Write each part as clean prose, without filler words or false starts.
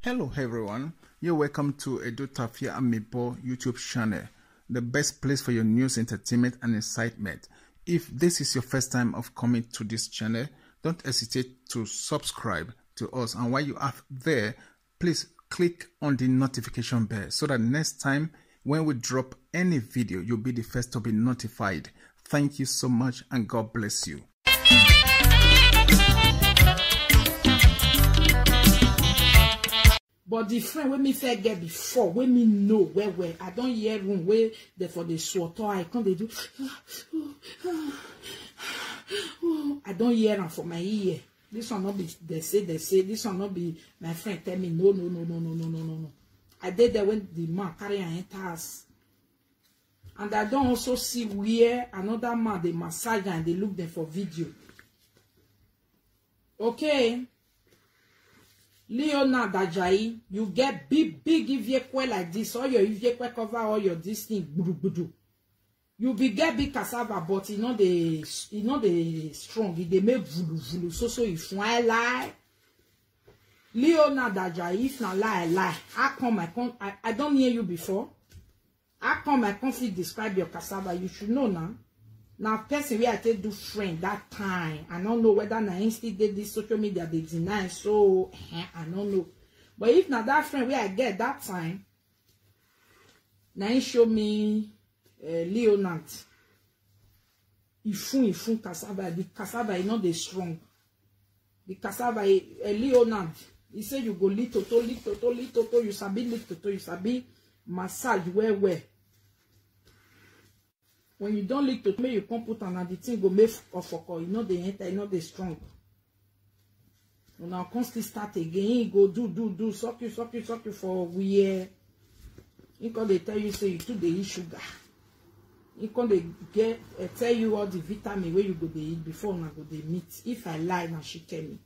Hello everyone, you're welcome to Edo Tafia Amipo YouTube channel, the best place for your news, entertainment and excitement. If this is your first time of coming to this channel, don't hesitate to subscribe to us, and while you are there, please click on the notification bell so that next time when we drop any video, you'll be the first to be notified. Thank you so much and God bless you. But the friend when me fair get before, when me know where I don't hear room where they for the swatter I can't they do. I don't hear them for my ear. This one not be they say this one not be my friend tell me no. I did that when the man carry an enters. And I don't also see where another man they massage and they look them for video. Okay. Leonard Ajayi, you get big Iviekwe like this, or your Iviekwe cover all your this thing, you be get big cassava, but you know the strong, they make vulu, so if I lie, Leonard Ajayi, if not lie, how come I don't hear you before? How come I can't describe your cassava? You should know now. Now, person where I take do friend that time, I don't know whether I still did this social media they deny, so I don't know. But if not that friend where I get that time, now he show me Leonard. Ifun cassava, the cassava is not the strong. The cassava Leonard. He said you go little, you sabi massage where. When you don't lick to me, you can't put on the thing go make for you know they enter, you know they strong. When I constantly start again, go do suck you for where you can they tell you say you took the eat sugar. You can they get tell you all the vitamin where you go they eat before now go they meet. If I lie now she tell me.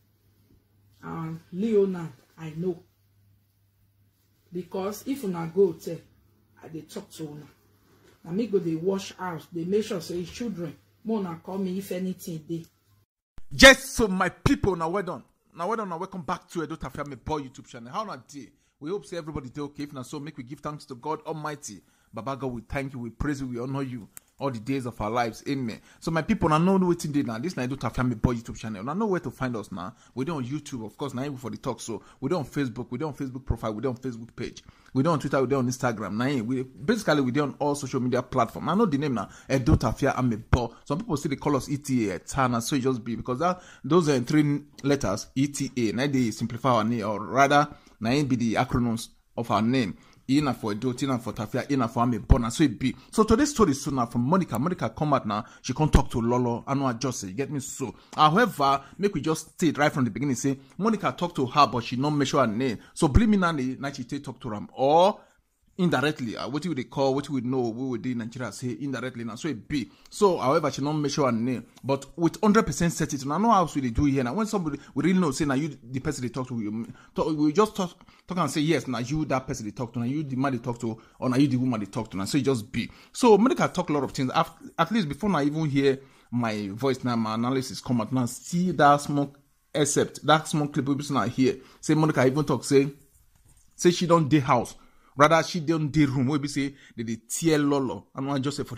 And Leona, I know. Because if una go tell, I they talk to una. And me go they wash house, they make sure say children more call me if anything they. Just so my people, now well done. Welcome back to Edo Tafia Amipo YouTube channel. How not day? We hope say everybody do okay. If not so, make we give thanks to God Almighty. Baba God, we thank you, we praise you, we honor you all the days of our lives. Amen. So my people, I know what in now. This is Edo Tafia Amipo YouTube channel. I know where to find us now. We're on YouTube, of course, now even for the talk. So we're on Facebook, we're on Facebook profile, we're on Facebook page. We're on Twitter, we're on Instagram. Now we're on all social media platforms. I know the name now, Edo Tafia Amipo. Some people say they call us ETA, Tana, so it just be because those are 3 letters, ETA. Now they simplify our name, or rather, now be the acronyms of our name. Ina for Edo, Ina for Tafia, Ina for Amipo, so it be. So today's story is soon now from Monica. Monica come out now. She can't talk to Lolo. I know I just say, you get me? So, however, make we just state right from the beginning, say, Monica talk to her, but she not mention her name. So, believe me now she talk to them. Or, indirectly, what would they call, what we know, we would do in Nigeria, say indirectly now. So it be. So, however, she not measure her name. But with 100% certainty, I know how else we do here. Now, when somebody, we really know, say, now you, the person they talk to, we just talk and say, yes, now you, that person they talk to, now you, the man they talk to, or now you, the woman they talk to, now. So it just be. So, Monica talk a lot of things. At least before I even hear my voice now, my analysis come out now, see that small, except that small clip we now here. Say, Monica even talk, say she don't day house. Rather, she don't the room where we say they tear Lolo. And I just say for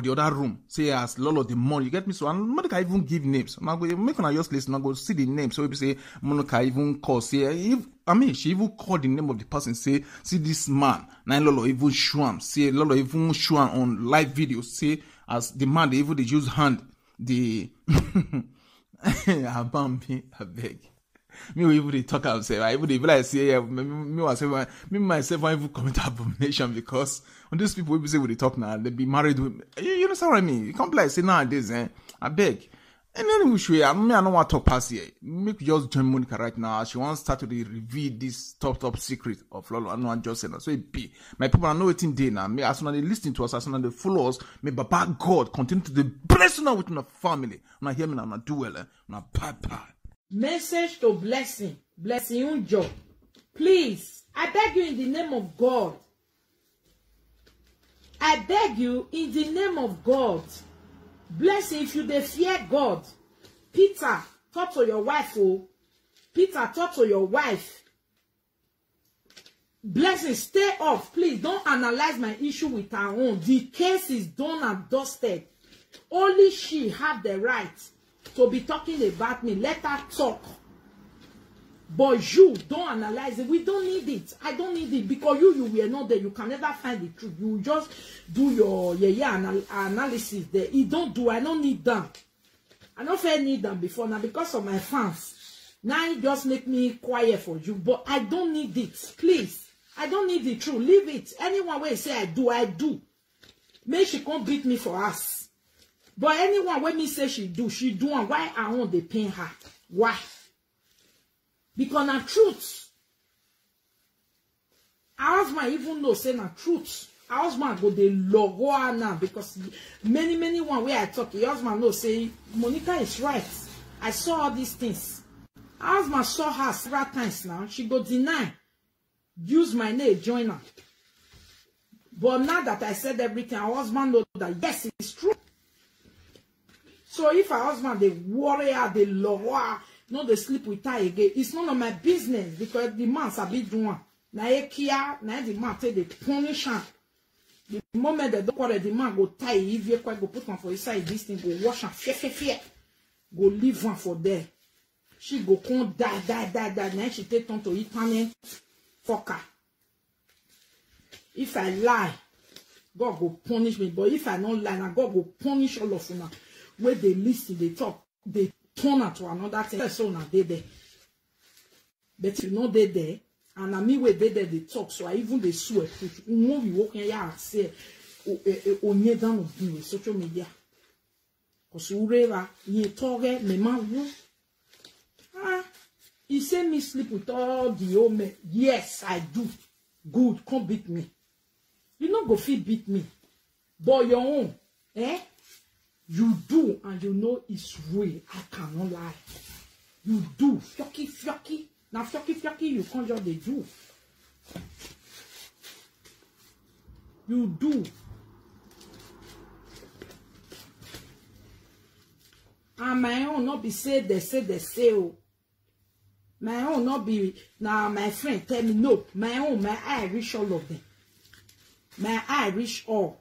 the other room. Say as Lolo the money. You get me? So and Monica even give names. Now go make on just listen. Now go see the name. So we say Monica even call. Say she even called the name of the person. Say see this man. Now Lolo even show him. Say Lolo even show him on live video. Say as the man they even they use hand the I beg. Me we even talk and say I even like say me myself I even commit abomination because when these people we say we talk now they be married with you know what I mean. You can't be like say nowadays I beg. And then we should I don't want to talk past here. Make just join Monica right now. She wants to start to reveal this top secret of Lolo. I know I just said that. So it be my people I know it in day now. Me as soon as they listen to us, as soon as they follow us, may Baba God continue to the bless you now with my family. When I hear me now, I do well, now bye. Message to blessing unjo. Please, I beg you in the name of God. I beg you in the name of God. Blessing if you dey fear God. Peter, talk to your wife. Oh. Peter, talk to your wife. Blessing, stay off. Please don't analyze my issue with her own. The case is done and dusted. Only she have the right to be talking about me. Let her talk. But you don't analyze it. We don't need it. I don't need it because you were not there. You can never find the truth. You just do your analysis there. You don't do. I don't need them. I don't feel need them before now because of my fans. Now it just make me quiet for you. But I don't need it. Please. I don't need the truth. Leave it. Anyone will say I do, I do. May she can't beat me for us. But anyone when me say she do, and why I want they pay her? Why? Because na truth. Our husband even know say na truth. Our husband go the logo now because many one where I talk, your husband know say Monica is right. I saw all these things. Our husband saw her several times now. She go deny. Use my name, join her. But now that I said everything, our husband knows that yes, it's true. So if our husband, they worry her, they love her, no, they sleep with her again, it's none of my business because the man sabi doing. Now the man take the punish her. The moment they don't quarrel, the man go tie if you quite go put one for his side, this thing go wash and fear. Go leave one for there. She go come die. Now she take on to eat money. Fucker. If I lie, God will punish me. But if I don't lie, now God will punish all of you now. Where they listen, they talk, they turn out to another thing. So now they there. But you know they there. And I mean where they there, they talk. So I even they swear. When we walk in here and say, on ye down with social media. Because whoever you talk, me man, he say me sleep with all the old men. Yes, I do. Good, come beat me. You not go fit beat me. But your own, you do, and you know it's real. I cannot lie. You do. Fyoki. Now fyoki, you can't just they do. You do. And my own not be said, they say, oh. My own not be now. My friend tell me no. My own, my eye reach all of them. My eye reach all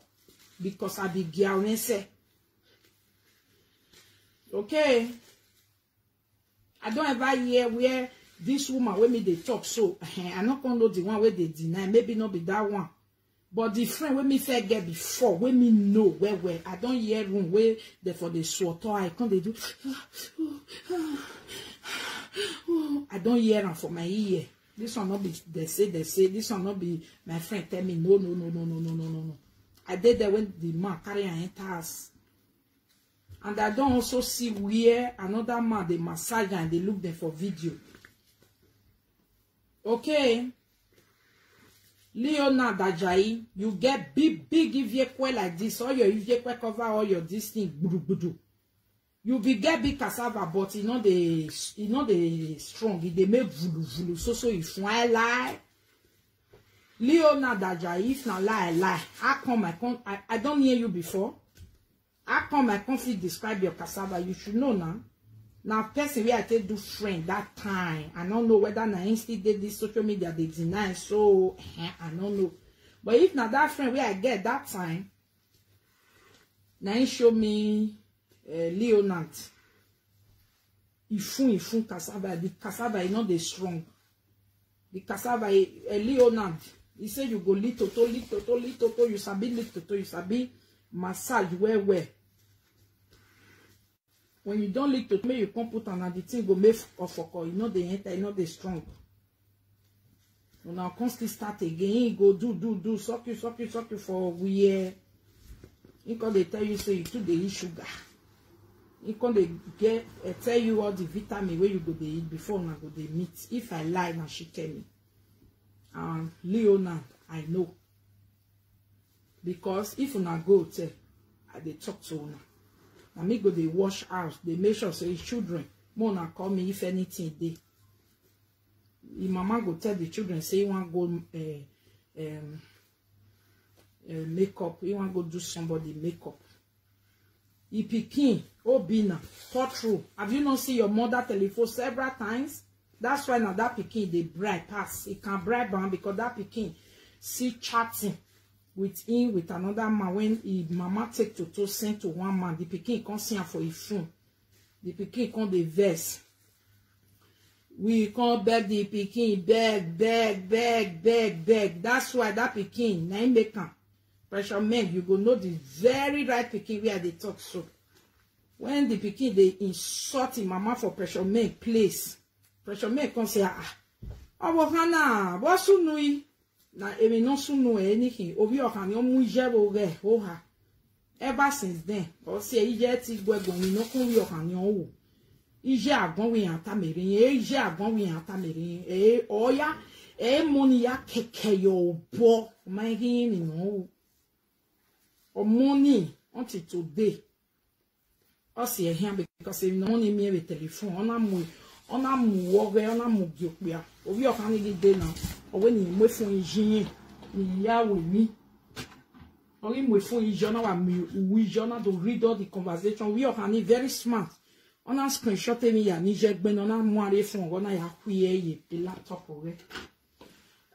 because I be say. Okay. I don't ever hear where this woman when me they talk so. I'm not gonna know the one where they deny. Maybe not be that one. But the friend when me fair get before when me know where I don't hear room where they for the swatter I can't they do. I don't hear them for my ear. This one not be they say. This one not be my friend tell me no. I did that when the man carry an enters. And I don't also see where another man they massage and they look there for video. Okay. Leonard Ajayi, you get big Iviekwe like this, or your Iviekwe cover all your this thing. You be get big cassava, but you know the strong. They make vulu. So if I lie, Leonard Ajayi, if not lie. How come I don't hear you before? How come I can't describe your cassava? You should know now. Now, person where I take do friend that time, I don't know whether I instead did this social media they deny, so I don't know. But if not that friend where I get that time, now he show me Leonard. Ifun cassava. The cassava is not the strong. The cassava Leonard. He said you go little, you sabi little, you sabi massage where. When you don't lick to me, you can't put on the thing go make for you know they enter, you know they strong. When I constantly start again, go do suck you for we you can they tell you say you took the eat sugar. You can they get tell you all the vitamin where you go they eat before now go they meet. If I lie now she tell me. Leonard, I know. Because if una go tell, I they talk to una. And me go they wash house. They make sure say children. Mona call me if anything they. If mama go tell the children say you want go makeup. You want go do somebody makeup. If pikin, Obina, thought through. Have you not seen your mother telephone several times? That's why now that pikin they bribe pass. It can bribe am because that pikin see chatting with him with another man when his mama take to send to one man. The pikin can't see him for his phone. The pikin can't the verse. We can't beg the pikin, beg. That's why that pikin, na him make am. Pressure men, you go know the very right pikin where they talk so. When the pikin they insult him mama for pressure men place, pressure men can say Hana, what's so nui? Na emi no sunu anything. Obi okan yo mu jebo re ho ha. Ever since then, or say ije ti gbegun mi no kun wi okan yo wo. Ije agbon wi anta merin, ije agbon wi anta merin, oya, money ya keke yo bo, ma hin ni no. O money until today. O si e here because if no ni me with telephone, ona mu wowe, ona mu giopia. Obi okan ni dey now. Or when you move from Jin, you with me. Or you move from journal, we journal to read all the conversation. We are very smart. On a screenshot me, ya Niger Ben on a moire from on a queer the laptop away.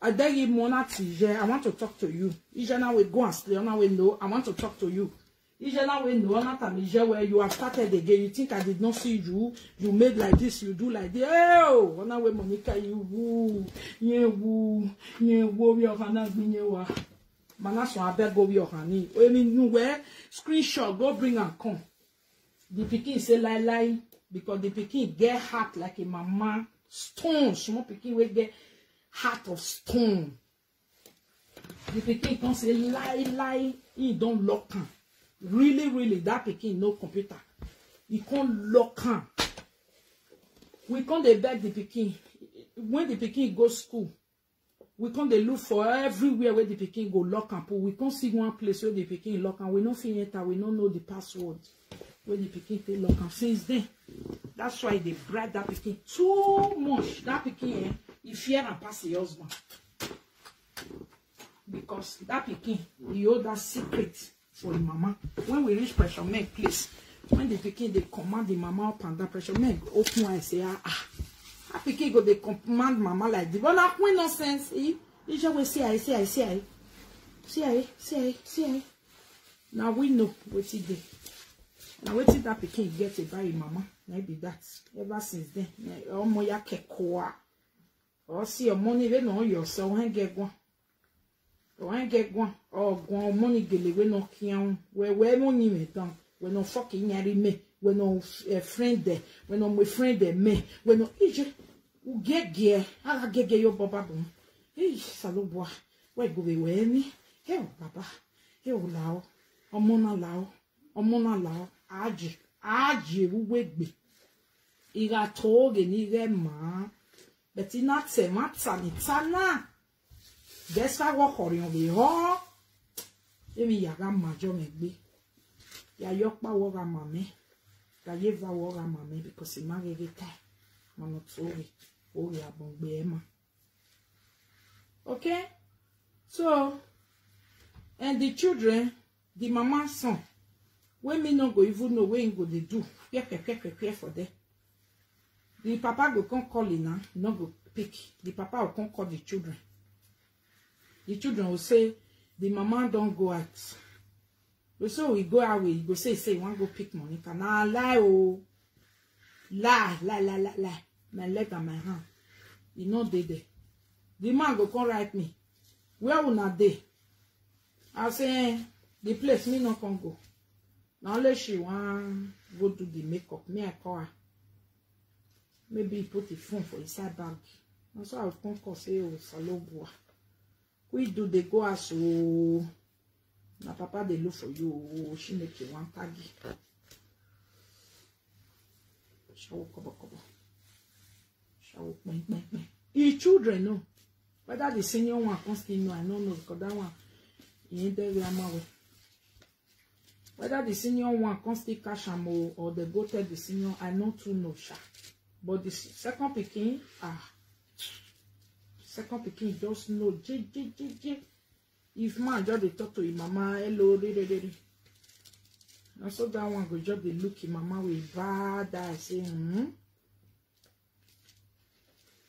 I dare you, Mona Tiger. I want to talk to you. Ijana will go and stay on our window. I want to talk to you. Ijana window, not a Niger where you have started again. You think I did not see you? You made like this, you do like this. Oh, on our way, Monica, you woo, we are Hannah, Manasso, I beg go your honey. I mean, where screenshot, go bring and come. The pikin say lie, because the pikin get heart like a mama stone. Small pikin will get heart of stone. The pikin can say lie, he don't lock him. Really, that pikin no computer. He can't lock him. We can't beg the pikin. When the pikin go school, we can't look for everywhere where the pikin go lock and put. We can't see one place where the pikin lock and we don't feel enter. We don't know the password where the pikin take lock and since then. That's why they bribe that pikin too much. That pikin, he fear and pass the husband because that pikin he hold that secret for the mama. When we reach pressure men place, when the pikin they command the mama up and that pressure men open eye say that pikin go they command mama like this. But now when nonsense, he just will say I. Now we know what he did. Now what did that pikin get a buy mama? Maybe that ever since then. Oh moya kekoa. Or see your money they know yourself when get one. When get one or go money gele we no kian where money me down. We no fucking yari me. We no friend there. We no my friend there me. We no ije. U get gear. I get your baba boom. Hey, salubwa. Where go we me? Hey, baba. Hey, lao. Omona lao. Aji, wegbe. Iga toge ni ma. But not se matsanitana. Guess I walk on the hall. Emi yaga majo megbe. Ya yokpa woga mame. Ya yeva woga mame because he married it. Manotori. Oh ya bongbe ema. Okay? So, and the children, the mama's son, when me no go even know where go they do. Prepare for them. The papa go come call in now, no go pick. The papa will come call the children. The children will say, the mama don't go out. So we go away. He go say, you want to go pick money. Can I lie? Oh, lie. My leg and my hand. You know they there. The man go come write me. Where will not they? I say, the place me not can go. Now unless she want go do the makeup, me I call her. Maybe he put the phone for inside bag. And so I will come call say, oh, salobua. We do they go as so. Na papa they look for you. Oh, she make you one taggy. Show kobo. Show me. The children know. Whether the senior one constantly know, I don't know because that one he ain't there grandma way. Whether the senior one constantly cash am or they go tell the senior, I know too no sha. But the second picking, second picking just know j. If man just they talk to him mama, hello, and so that one go just they look him mama with bad eye say,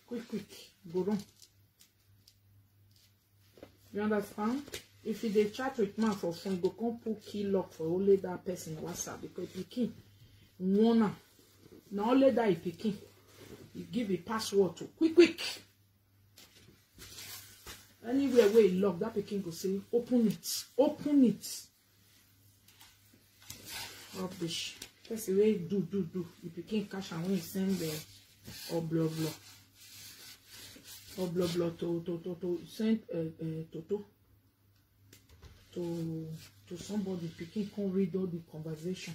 Quick. Go on. You understand? If you dey chat with man for phone, go come put key lock for only that person WhatsApp because pikin wanna. Now only that if pikin, you give a password to quick. Anywhere where you lock, that pikin go say, open it. Rubbish. Person way do. If pikin cash and when you send the or blah to send to somebody, pikin can't read all the conversation.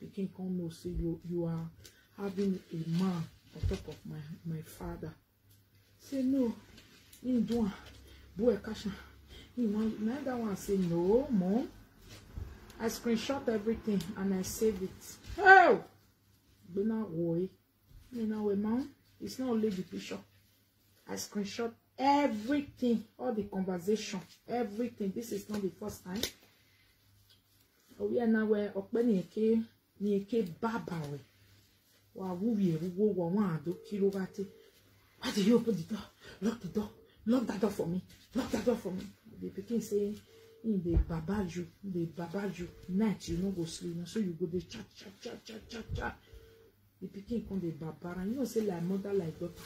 Pikin can't know say you are having a man on top of my father. Say no, you do boy cash. Another one say no, mom. I screenshot everything and I save it. Oh, but not worry. You know, mom, it's not only the picture. I screenshot everything, all the conversation, everything. This is not the first time. We are now where Okbeni Baba. Why do you open the door? Lock the door. Lock that door for me. Lock that door for me. The Peking say in the babaju. Night you no go sleep. So you go the chat. The Peking come the babara. You know say like mother like daughter.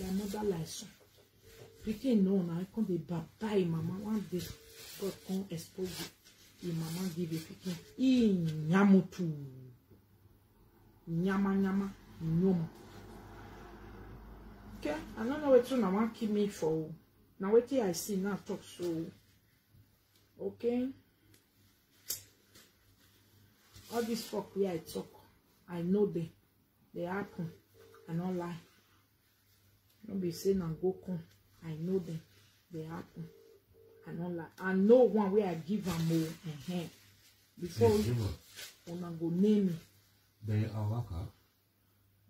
Like mother like son. Peking no now. I come the baba mama. One day God come expose you. Your mama give a Peking. Nyamutu. Nyama. Okay, I don't know what you want to keep me for. Now what I see now talk so. Okay. All this fuck where I talk, I know they happen. I don't lie. Don't be saying and go come. I know them. They happen. I don't lie. I know one where I give them more. Before you go name me. Ben je al wakker?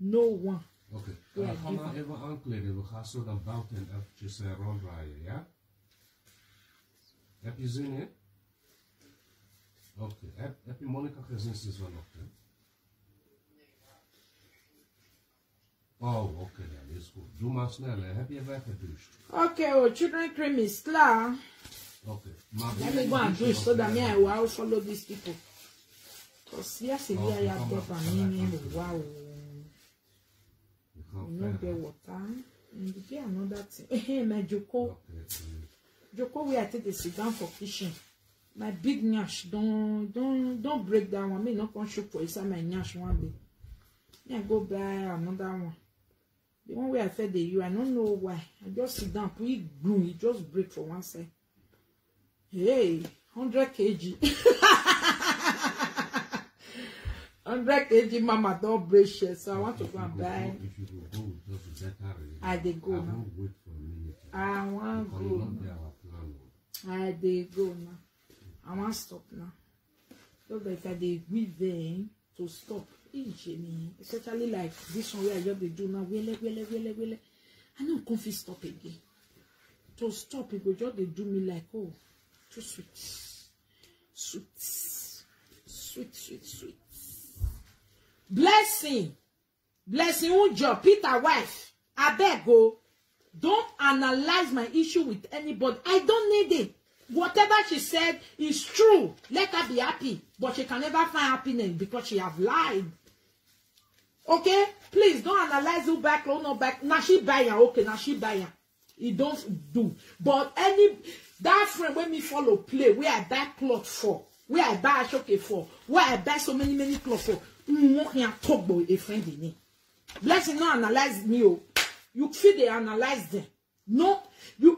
No one. Oké. We gaan maar even aankleden. We gaan zo dan buiten eventjes ronddraaien, ja? Heb je zin in? Oké. Heb je Monica gezien sinds vanochtend? Oh, oké. Ja, dat is goed. Doe maar sneller. Heb je weggedoucht? Oké, children cream is klaar. Oké. Let me go and do it so that I will follow these people. Because yes, if I have wow. You don't get water. And you get another thing. Hey, my Joko. Joko, we are taking the sit down for kitchen. My big nyash, don't break that one. Me not gonna show for inside my nyash one day. Yeah, go buy another one. The one where I fed you, I don't know why. I just sit down, put it glue, it just break for one side. Hey, 100 kg. 100 kg mama don't break shit, so I want to go and buy. If you go just better. I dey go now. Wait for a minute. I want go now. I dey go now. I want stop now. So that if I dey with them to stop, especially like this one where I just dey do now, wele. I no come fit stop again. To stop, it go just dey do me like, oh, too sweet. Sweet. Blessing Ujo, Peter wife. I beg go. Don't analyze my issue with anybody. I don't need it. Whatever she said is true. Let her be happy. But she can never find happiness because she have lied. Okay? Please don't analyze who back or no back. Now she buy ya. Okay, now she buy ya. It don't do. But that friend when me follow play, where I buy cloth for, where I buy a shoke for, where I buy so many clothes for, talk about a friend in me. Blessing not analyze me. Oh. You feel they analyze them. No,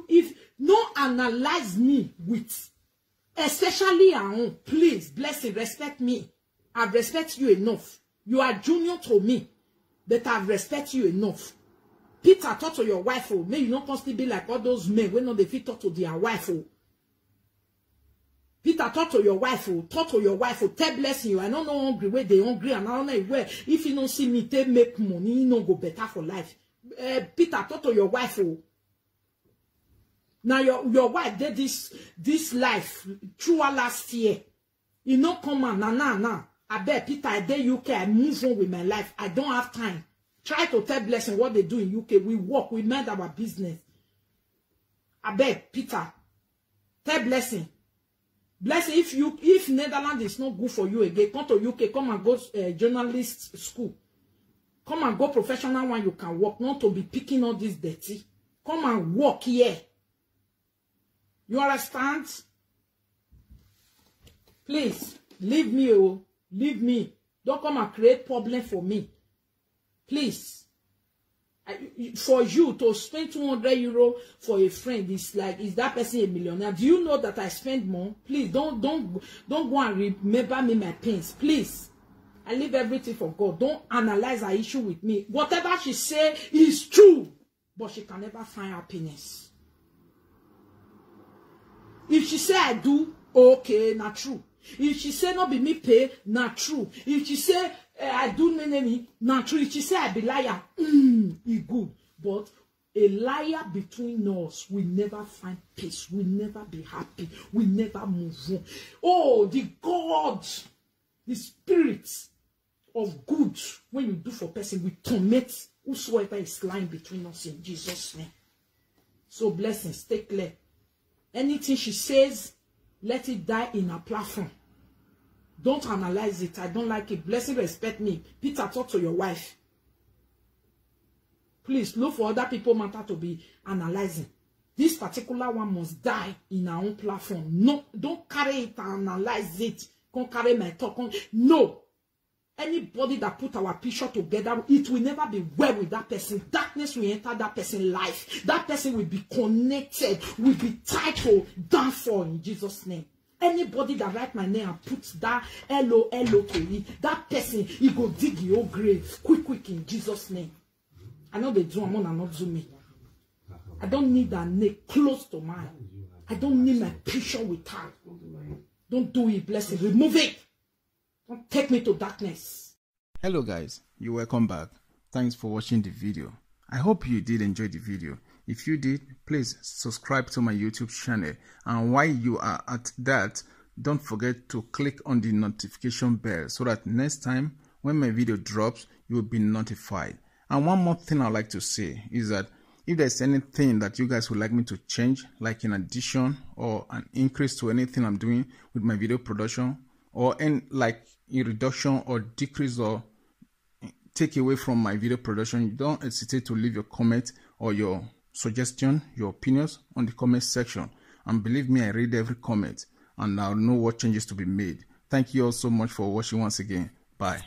if no analyze me with, especially our own, please, Blessing, respect me. I respect you enough. You are junior to me, but I respect you enough. Peter, talk to your wife, oh, may you not constantly be like all those men when not they fit talk to their wife, oh. Peter, talk to your wife, oh. Talk to your wife, oh. Tell Blessing you. I don't know hungry where they hungry, and I don't know where. If you don't see me, they make money, you don't go better for life. Peter, talk to your wife, oh. Now your wife did this life throughout last year. You know, come on, nah. I bet Peter, I did UK, I move on with my life. I don't have time. Try to tell Blessing what they do in UK. We work, we mind our business. I beg, Peter, tell Blessing. Blessing, if Netherlands is not good for you again, come to UK, come and go journalist school. Come and go professional one you can work, not to be picking all this dirty. Come and work here. You understand? Please, leave me, oh. Leave me. Don't come and create problem for me. Please. For you to spend 200 euro for a friend, is like, is that person a millionaire? Do you know that I spend more? Please, don't go and remember me my pains. Please. I leave everything for God. Don't analyze her issue with me. Whatever she say is true, but she can never find happiness. If she say I do, okay, not true. If she say not be me pay, not true. If she say I do not true. If she say I be liar, it good. But a liar between us will never find peace. Will never be happy. Will never move on. Oh, the God, the spirit of good, when you do for person, we torment whosoever is lying between us in Jesus' name. So blessings, stay clear. Anything she says, let it die in her platform. Don't analyze it. I don't like it. Blessing, respect me. Peter, talk to your wife. Please look for other people matter to be analyzing. This particular one must die in our own platform. No, don't carry it and analyze it. Can't carry my talk. No. Anybody that put our picture together, it will never be well with that person. Darkness will enter that person's life. That person will be connected, will be tied to downfall in Jesus' name. Anybody that write my name and put that L-O-L-O to it, that person, he go dig your grave quick in Jesus' name. I know they do, I'm not zoom me. I don't need that name close to mine. I don't need my picture with her. Don't do it, blessing. Remove it. Don't take me to darkness. Hello guys, you're welcome back. Thanks for watching the video. I hope you did enjoy the video. If you did, please subscribe to my YouTube channel. And while you are at that, don't forget to click on the notification bell so that next time when my video drops, you will be notified. And one more thing I'd like to say is that if there's anything that you guys would like me to change, like an addition or an increase to anything I'm doing with my video production, or like a reduction or decrease or take away from my video production, don't hesitate to leave your comment or your suggestion, your opinions on the comment section. And believe me, I read every comment and I'll know what changes to be made. Thank you all so much for watching once again. Bye.